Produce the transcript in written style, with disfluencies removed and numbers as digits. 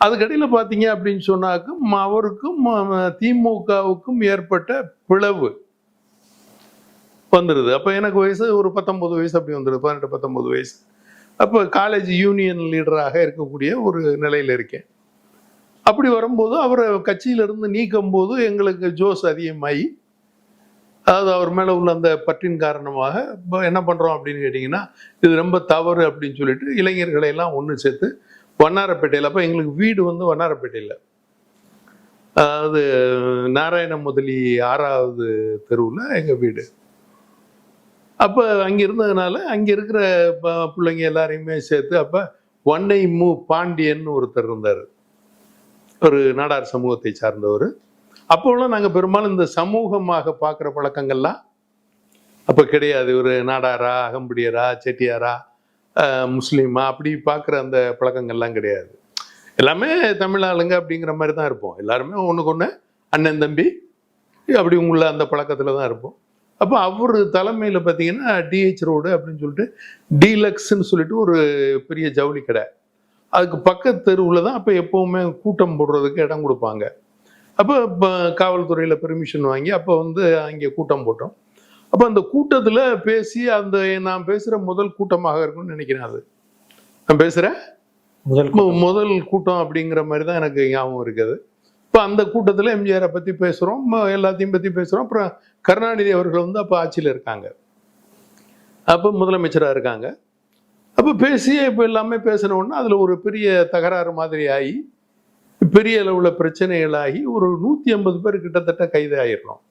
அதுக்கடையில் பார்த்தீங்க அப்படின்னு சொன்னாக்கும் அவருக்கும் திமுகவுக்கும் ஏற்பட்ட பிளவு வந்துடுது. அப்போ எனக்கு வயசு ஒரு 19 வயசு அப்படி வந்துடுது, 18-19 வயசு. அப்போ காலேஜ் யூனியன் லீடராக இருக்கக்கூடிய ஒரு நிலையில் இருக்கேன். அப்படி வரும்போது அவரை கட்சியிலிருந்து நீக்கும் போது எங்களுக்கு ஜோஸ் அதிகமாகி, அதாவது அவர் மேலே உள்ள அந்த பற்றின் காரணமாக இப்போ என்ன பண்ணுறோம் அப்படின்னு கேட்டிங்கன்னா, இது ரொம்ப தவறு அப்படின்னு சொல்லிட்டு இளைஞர்களை எல்லாம் ஒன்று சேர்த்து வண்ணாரப்பேட்டையில், அப்போ எங்களுக்கு வீடு வந்து வண்ணாரப்பேட்டையில், அதாவது நாராயண முதலி 6வது தெருவில் எங்கள் வீடு. அப்போ அங்கே இருந்ததுனால அங்கே இருக்கிற பிள்ளைங்க எல்லாரையுமே சேர்த்து, அப்போ வன்னை மு பாண்டியன் ஒருத்தர் இருந்தார், ஒரு நாடார் சமூகத்தை சார்ந்தவர். அப்போலாம் நாங்கள் பெரும்பாலும் இந்த சமூகமாக பார்க்குற பழக்கங்கள்லாம் அப்போ கிடையாது. ஒரு நாடாரா, அகம்படியரா, செட்டியாரா, முஸ்லீமா அப்படி பார்க்குற அந்த பழக்கங்கள்லாம் கிடையாது. எல்லாமே தமிழ் ஆளுங்க அப்படிங்கிற மாதிரி தான் இருப்போம். எல்லாருமே ஒன்றுக்கு ஒன்று அண்ணன் தம்பி அப்படி உள்ள அந்த பழக்கத்தில் தான் இருப்போம். அப்போ அவர் தலைமையில் பார்த்தீங்கன்னா டிஹெச் ரோடு அப்படின்னு சொல்லிட்டு டீலக்ஸ்ன்னு சொல்லிட்டு ஒரு பெரிய ஜவுளி கடை, அதுக்கு பக்கத்து தெருவில் தான் அப்போ எப்போவுமே கூட்டம் போடுறதுக்கு இடம் கொடுப்பாங்க. அப்போ காவல்துறையில் பெர்மிஷன் வாங்கி அப்போ வந்து அங்கே கூட்டம் போட்டோம். அப்போ அந்த கூட்டத்தில் பேசி, அந்த நான் பேசுகிற முதல் கூட்டமாக இருக்கும்னு நினைக்கிறேன். அது நான் பேசுகிற முதல் கூட்டம் அப்படிங்கிற மாதிரி தான் எனக்கு ஞாபகம் இருக்குது. இப்போ அந்த கூட்டத்தில் எம்ஜிஆரை பற்றி பேசுகிறோம், எல்லாத்தையும் பற்றி பேசுகிறோம். அப்புறம் கருணாநிதி அவர்கள் வந்து அப்போ ஆட்சியில் இருக்காங்க, அப்போ முதலமைச்சராக இருக்காங்க. அப்போ பேசி இப்போ எல்லாமே பேசினோன்னா அதில் ஒரு பெரிய தகராறு மாதிரி ஆகி, பெரிய அளவில் பிரச்சனைகளாகி ஒரு 150 பேர் கிட்டத்தட்ட கைது ஆகிடணும்.